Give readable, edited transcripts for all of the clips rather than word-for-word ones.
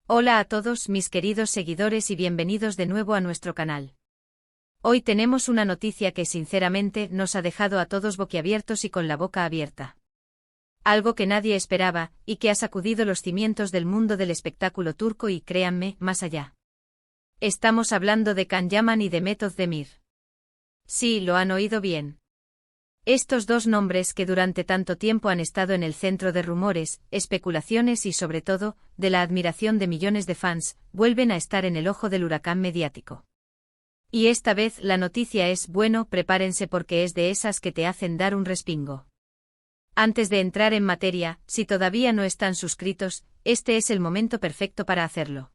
Hola a todos mis queridos seguidores y bienvenidos de nuevo a nuestro canal. Hoy tenemos una noticia que sinceramente nos ha dejado a todos boquiabiertos y con la boca abierta. Algo que nadie esperaba y que ha sacudido los cimientos del mundo del espectáculo turco y, créanme, más allá. Estamos hablando de Can Yaman y de Mehmet Özdemir. Sí, lo han oído bien. Estos dos nombres que durante tanto tiempo han estado en el centro de rumores, especulaciones y sobre todo, de la admiración de millones de fans, vuelven a estar en el ojo del huracán mediático. Y esta vez la noticia es, bueno, prepárense porque es de esas que te hacen dar un respingo. Antes de entrar en materia, si todavía no están suscritos, este es el momento perfecto para hacerlo.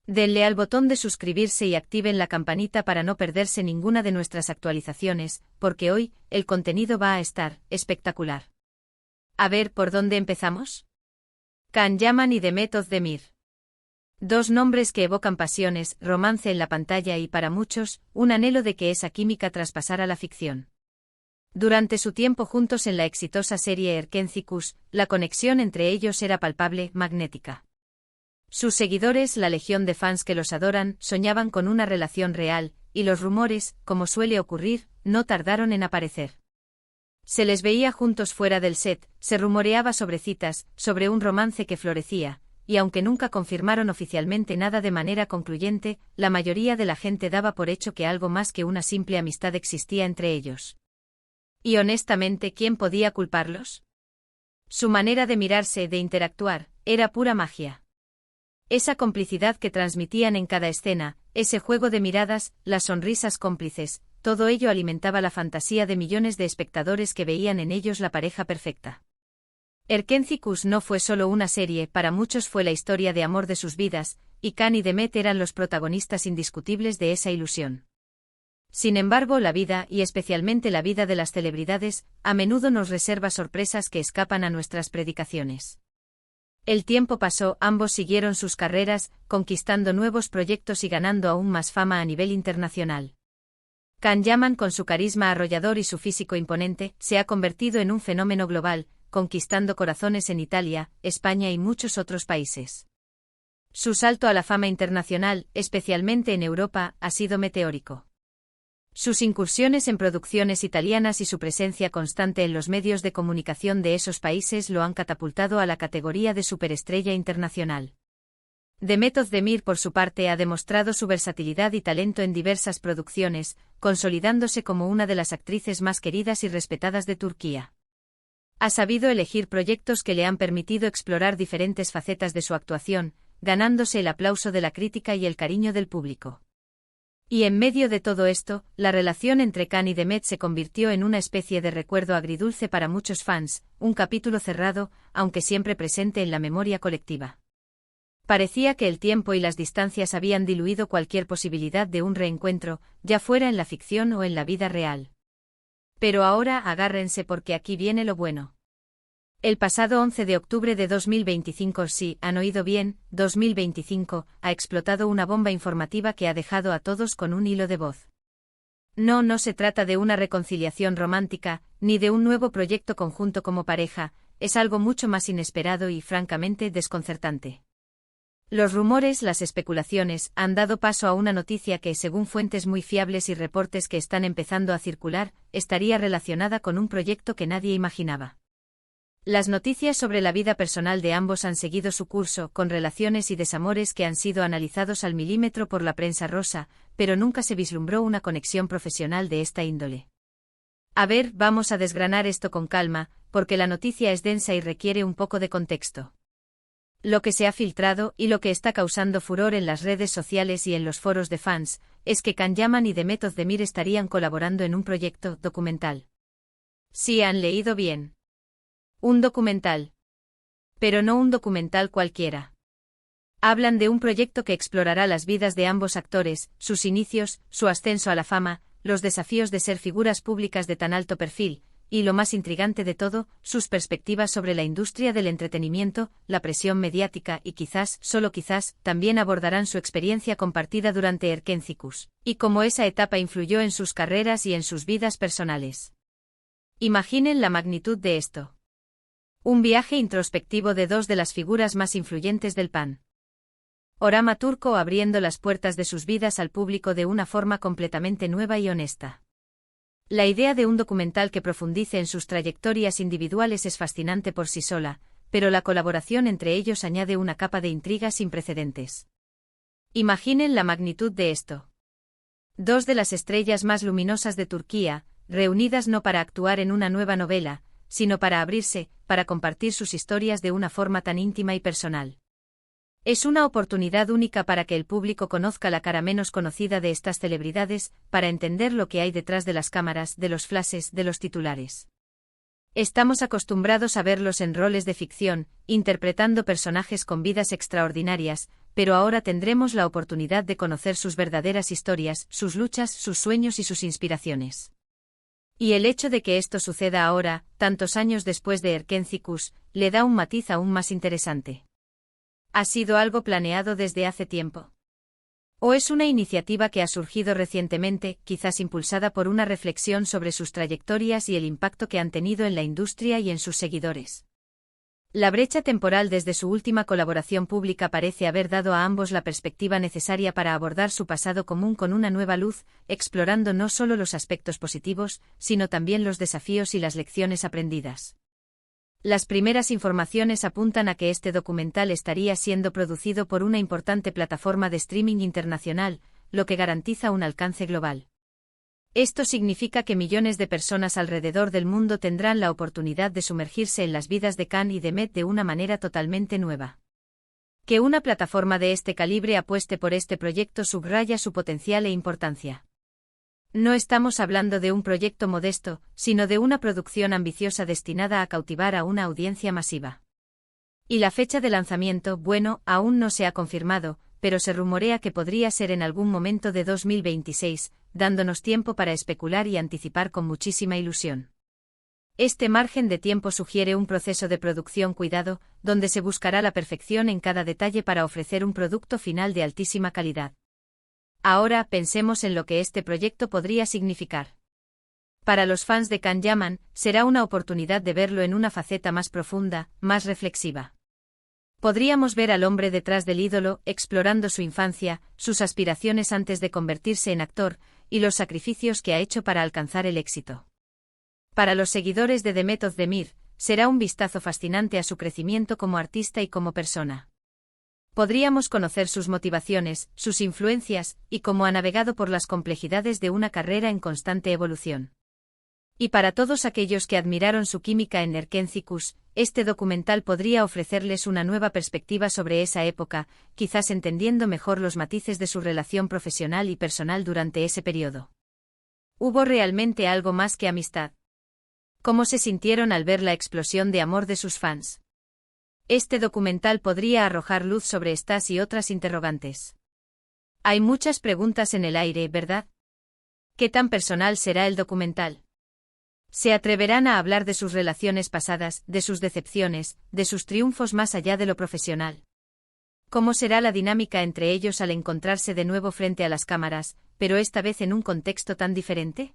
Denle al botón de suscribirse y activen la campanita para no perderse ninguna de nuestras actualizaciones, porque hoy, el contenido va a estar espectacular. A ver, ¿por dónde empezamos? Can Yaman y Mehmet Özdemir. Dos nombres que evocan pasiones, romance en la pantalla y para muchos, un anhelo de que esa química traspasara la ficción. Durante su tiempo juntos en la exitosa serie Erkenci, la conexión entre ellos era palpable, magnética. Sus seguidores, la legión de fans que los adoran, soñaban con una relación real, y los rumores, como suele ocurrir, no tardaron en aparecer. Se les veía juntos fuera del set, se rumoreaba sobre citas, sobre un romance que florecía, y aunque nunca confirmaron oficialmente nada de manera concluyente, la mayoría de la gente daba por hecho que algo más que una simple amistad existía entre ellos. Y honestamente, ¿quién podía culparlos? Su manera de mirarse, de interactuar, era pura magia. Esa complicidad que transmitían en cada escena, ese juego de miradas, las sonrisas cómplices, todo ello alimentaba la fantasía de millones de espectadores que veían en ellos la pareja perfecta. Erkenci no fue solo una serie, para muchos fue la historia de amor de sus vidas, y Can y Mehmet eran los protagonistas indiscutibles de esa ilusión. Sin embargo, la vida, y especialmente la vida de las celebridades, a menudo nos reserva sorpresas que escapan a nuestras predicaciones. El tiempo pasó, ambos siguieron sus carreras, conquistando nuevos proyectos y ganando aún más fama a nivel internacional. Can Yaman, con su carisma arrollador y su físico imponente, se ha convertido en un fenómeno global, conquistando corazones en Italia, España y muchos otros países. Su salto a la fama internacional, especialmente en Europa, ha sido meteórico. Sus incursiones en producciones italianas y su presencia constante en los medios de comunicación de esos países lo han catapultado a la categoría de superestrella internacional. Mehmet Özdemir, por su parte, ha demostrado su versatilidad y talento en diversas producciones, consolidándose como una de las actrices más queridas y respetadas de Turquía. Ha sabido elegir proyectos que le han permitido explorar diferentes facetas de su actuación, ganándose el aplauso de la crítica y el cariño del público. Y en medio de todo esto, la relación entre Can y Mehmet se convirtió en una especie de recuerdo agridulce para muchos fans, un capítulo cerrado, aunque siempre presente en la memoria colectiva. Parecía que el tiempo y las distancias habían diluido cualquier posibilidad de un reencuentro, ya fuera en la ficción o en la vida real. Pero ahora agárrense porque aquí viene lo bueno. El pasado 11 de octubre de 2025, sí, han oído bien, 2025, ha explotado una bomba informativa que ha dejado a todos con un hilo de voz. No se trata de una reconciliación romántica, ni de un nuevo proyecto conjunto como pareja, es algo mucho más inesperado y, francamente, desconcertante. Los rumores, las especulaciones, han dado paso a una noticia que, según fuentes muy fiables y reportes que están empezando a circular, estaría relacionada con un proyecto que nadie imaginaba. Las noticias sobre la vida personal de ambos han seguido su curso, con relaciones y desamores que han sido analizados al milímetro por la prensa rosa, pero nunca se vislumbró una conexión profesional de esta índole. A ver, vamos a desgranar esto con calma, porque la noticia es densa y requiere un poco de contexto. Lo que se ha filtrado, y lo que está causando furor en las redes sociales y en los foros de fans, es que Can Yaman y Mehmet Özdemir estarían colaborando en un proyecto documental. Sí, han leído bien. Un documental. Pero no un documental cualquiera. Hablan de un proyecto que explorará las vidas de ambos actores, sus inicios, su ascenso a la fama, los desafíos de ser figuras públicas de tan alto perfil, y lo más intrigante de todo, sus perspectivas sobre la industria del entretenimiento, la presión mediática y quizás, solo quizás, también abordarán su experiencia compartida durante Erkenci, y cómo esa etapa influyó en sus carreras y en sus vidas personales. Imaginen la magnitud de esto. Un viaje introspectivo de dos de las figuras más influyentes del PAN. Orama turco abriendo las puertas de sus vidas al público de una forma completamente nueva y honesta. La idea de un documental que profundice en sus trayectorias individuales es fascinante por sí sola, pero la colaboración entre ellos añade una capa de intriga sin precedentes. Imaginen la magnitud de esto. Dos de las estrellas más luminosas de Turquía, reunidas no para actuar en una nueva novela, sino para abrirse, para compartir sus historias de una forma tan íntima y personal. Es una oportunidad única para que el público conozca la cara menos conocida de estas celebridades, para entender lo que hay detrás de las cámaras, de los flashes, de los titulares. Estamos acostumbrados a verlos en roles de ficción, interpretando personajes con vidas extraordinarias, pero ahora tendremos la oportunidad de conocer sus verdaderas historias, sus luchas, sus sueños y sus inspiraciones. Y el hecho de que esto suceda ahora, tantos años después de Erkencikus, le da un matiz aún más interesante. ¿Ha sido algo planeado desde hace tiempo? ¿O es una iniciativa que ha surgido recientemente, quizás impulsada por una reflexión sobre sus trayectorias y el impacto que han tenido en la industria y en sus seguidores? La brecha temporal desde su última colaboración pública parece haber dado a ambos la perspectiva necesaria para abordar su pasado común con una nueva luz, explorando no solo los aspectos positivos, sino también los desafíos y las lecciones aprendidas. Las primeras informaciones apuntan a que este documental estaría siendo producido por una importante plataforma de streaming internacional, lo que garantiza un alcance global. Esto significa que millones de personas alrededor del mundo tendrán la oportunidad de sumergirse en las vidas de Can y de Met de una manera totalmente nueva. Que una plataforma de este calibre apueste por este proyecto subraya su potencial e importancia. No estamos hablando de un proyecto modesto, sino de una producción ambiciosa destinada a cautivar a una audiencia masiva. Y la fecha de lanzamiento, bueno, aún no se ha confirmado, pero se rumorea que podría ser en algún momento de 2026, dándonos tiempo para especular y anticipar con muchísima ilusión. Este margen de tiempo sugiere un proceso de producción cuidado, donde se buscará la perfección en cada detalle para ofrecer un producto final de altísima calidad. Ahora pensemos en lo que este proyecto podría significar. Para los fans de Can Yaman, será una oportunidad de verlo en una faceta más profunda, más reflexiva. Podríamos ver al hombre detrás del ídolo, explorando su infancia, sus aspiraciones antes de convertirse en actor, y los sacrificios que ha hecho para alcanzar el éxito. Para los seguidores de Demet Özdemir, será un vistazo fascinante a su crecimiento como artista y como persona. Podríamos conocer sus motivaciones, sus influencias, y cómo ha navegado por las complejidades de una carrera en constante evolución. Y para todos aquellos que admiraron su química en Erkencikus, este documental podría ofrecerles una nueva perspectiva sobre esa época, quizás entendiendo mejor los matices de su relación profesional y personal durante ese periodo. ¿Hubo realmente algo más que amistad? ¿Cómo se sintieron al ver la explosión de amor de sus fans? Este documental podría arrojar luz sobre estas y otras interrogantes. Hay muchas preguntas en el aire, ¿verdad? ¿Qué tan personal será el documental? ¿Se atreverán a hablar de sus relaciones pasadas, de sus decepciones, de sus triunfos más allá de lo profesional? ¿Cómo será la dinámica entre ellos al encontrarse de nuevo frente a las cámaras, pero esta vez en un contexto tan diferente?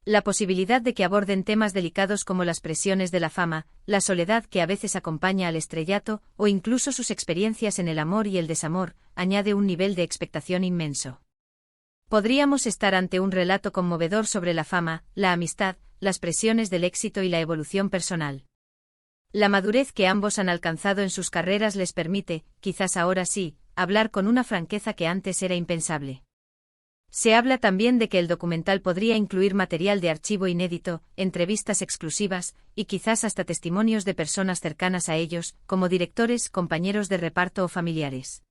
La posibilidad de que aborden temas delicados como las presiones de la fama, la soledad que a veces acompaña al estrellato, o incluso sus experiencias en el amor y el desamor, añade un nivel de expectación inmenso. Podríamos estar ante un relato conmovedor sobre la fama, la amistad, las presiones del éxito y la evolución personal. La madurez que ambos han alcanzado en sus carreras les permite, quizás ahora sí, hablar con una franqueza que antes era impensable. Se habla también de que el documental podría incluir material de archivo inédito, entrevistas exclusivas, y quizás hasta testimonios de personas cercanas a ellos, como directores, compañeros de reparto o familiares.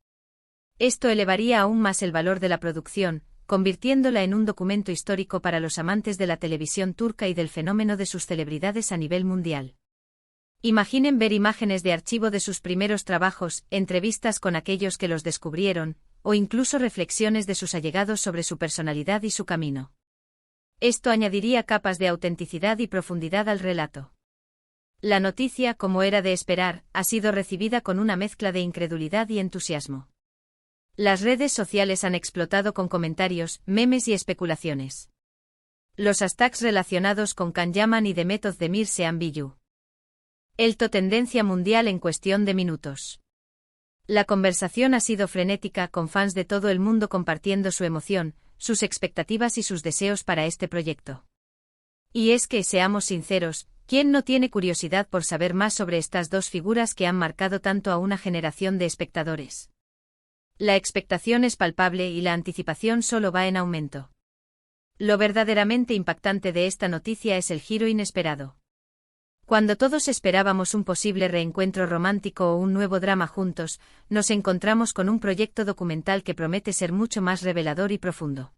Esto elevaría aún más el valor de la producción, convirtiéndola en un documento histórico para los amantes de la televisión turca y del fenómeno de sus celebridades a nivel mundial. Imaginen ver imágenes de archivo de sus primeros trabajos, entrevistas con aquellos que los descubrieron, o incluso reflexiones de sus allegados sobre su personalidad y su camino. Esto añadiría capas de autenticidad y profundidad al relato. La noticia, como era de esperar, ha sido recibida con una mezcla de incredulidad y entusiasmo. Las redes sociales han explotado con comentarios, memes y especulaciones. Los hashtags relacionados con Can Yaman y Demet Özdemir se han visto. Tendencia mundial en cuestión de minutos. La conversación ha sido frenética, con fans de todo el mundo compartiendo su emoción, sus expectativas y sus deseos para este proyecto. Y es que, seamos sinceros, ¿quién no tiene curiosidad por saber más sobre estas dos figuras que han marcado tanto a una generación de espectadores? La expectación es palpable y la anticipación solo va en aumento. Lo verdaderamente impactante de esta noticia es el giro inesperado. Cuando todos esperábamos un posible reencuentro romántico o un nuevo drama juntos, nos encontramos con un proyecto documental que promete ser mucho más revelador y profundo.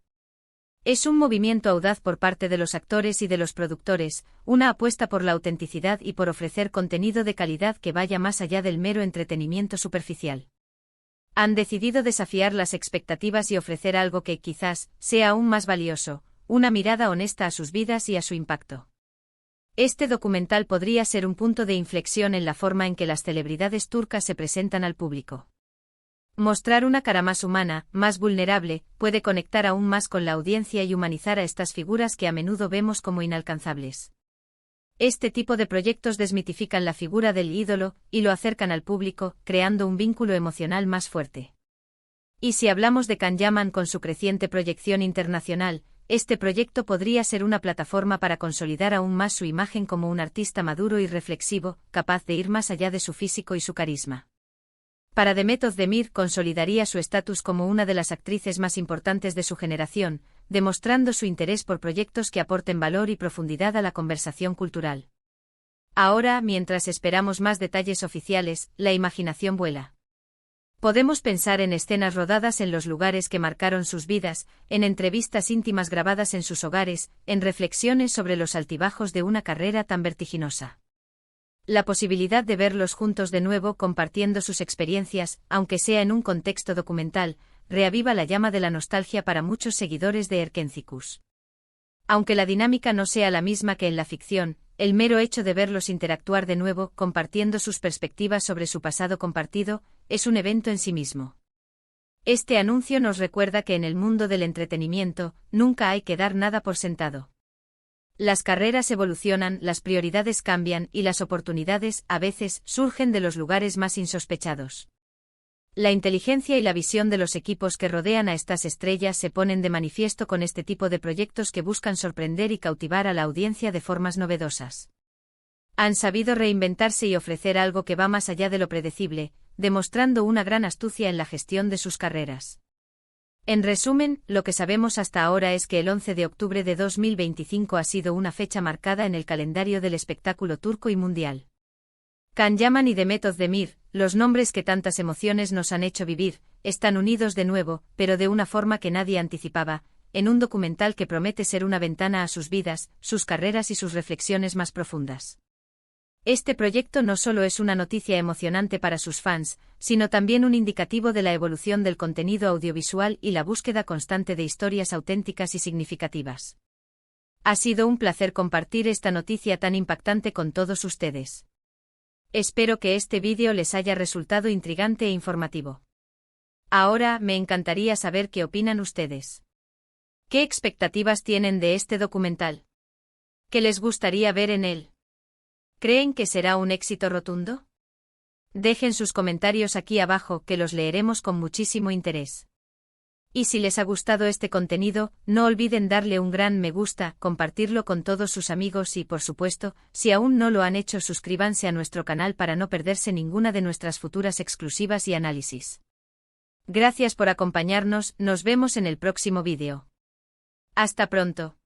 Es un movimiento audaz por parte de los actores y de los productores, una apuesta por la autenticidad y por ofrecer contenido de calidad que vaya más allá del mero entretenimiento superficial. Han decidido desafiar las expectativas y ofrecer algo que, quizás, sea aún más valioso, una mirada honesta a sus vidas y a su impacto. Este documental podría ser un punto de inflexión en la forma en que las celebridades turcas se presentan al público. Mostrar una cara más humana, más vulnerable, puede conectar aún más con la audiencia y humanizar a estas figuras que a menudo vemos como inalcanzables. Este tipo de proyectos desmitifican la figura del ídolo y lo acercan al público, creando un vínculo emocional más fuerte. Y si hablamos de Can Yaman con su creciente proyección internacional, este proyecto podría ser una plataforma para consolidar aún más su imagen como un artista maduro y reflexivo, capaz de ir más allá de su físico y su carisma. Para Demet Özdemir consolidaría su estatus como una de las actrices más importantes de su generación, demostrando su interés por proyectos que aporten valor y profundidad a la conversación cultural. Ahora, mientras esperamos más detalles oficiales, la imaginación vuela. Podemos pensar en escenas rodadas en los lugares que marcaron sus vidas, en entrevistas íntimas grabadas en sus hogares, en reflexiones sobre los altibajos de una carrera tan vertiginosa. La posibilidad de verlos juntos de nuevo compartiendo sus experiencias, aunque sea en un contexto documental, reaviva la llama de la nostalgia para muchos seguidores de Erkencikus. Aunque la dinámica no sea la misma que en la ficción, el mero hecho de verlos interactuar de nuevo, compartiendo sus perspectivas sobre su pasado compartido, es un evento en sí mismo. Este anuncio nos recuerda que en el mundo del entretenimiento, nunca hay que dar nada por sentado. Las carreras evolucionan, las prioridades cambian y las oportunidades, a veces, surgen de los lugares más insospechados. La inteligencia y la visión de los equipos que rodean a estas estrellas se ponen de manifiesto con este tipo de proyectos que buscan sorprender y cautivar a la audiencia de formas novedosas. Han sabido reinventarse y ofrecer algo que va más allá de lo predecible, demostrando una gran astucia en la gestión de sus carreras. En resumen, lo que sabemos hasta ahora es que el 11 de octubre de 2025 ha sido una fecha marcada en el calendario del espectáculo turco y mundial. Can Yaman y Demet Özdemir, los nombres que tantas emociones nos han hecho vivir, están unidos de nuevo, pero de una forma que nadie anticipaba, en un documental que promete ser una ventana a sus vidas, sus carreras y sus reflexiones más profundas. Este proyecto no solo es una noticia emocionante para sus fans, sino también un indicativo de la evolución del contenido audiovisual y la búsqueda constante de historias auténticas y significativas. Ha sido un placer compartir esta noticia tan impactante con todos ustedes. Espero que este vídeo les haya resultado intrigante e informativo. Ahora, me encantaría saber qué opinan ustedes. ¿Qué expectativas tienen de este documental? ¿Qué les gustaría ver en él? ¿Creen que será un éxito rotundo? Dejen sus comentarios aquí abajo que los leeremos con muchísimo interés. Y si les ha gustado este contenido, no olviden darle un gran me gusta, compartirlo con todos sus amigos y, por supuesto, si aún no lo han hecho, suscríbanse a nuestro canal para no perderse ninguna de nuestras futuras exclusivas y análisis. Gracias por acompañarnos, nos vemos en el próximo vídeo. Hasta pronto.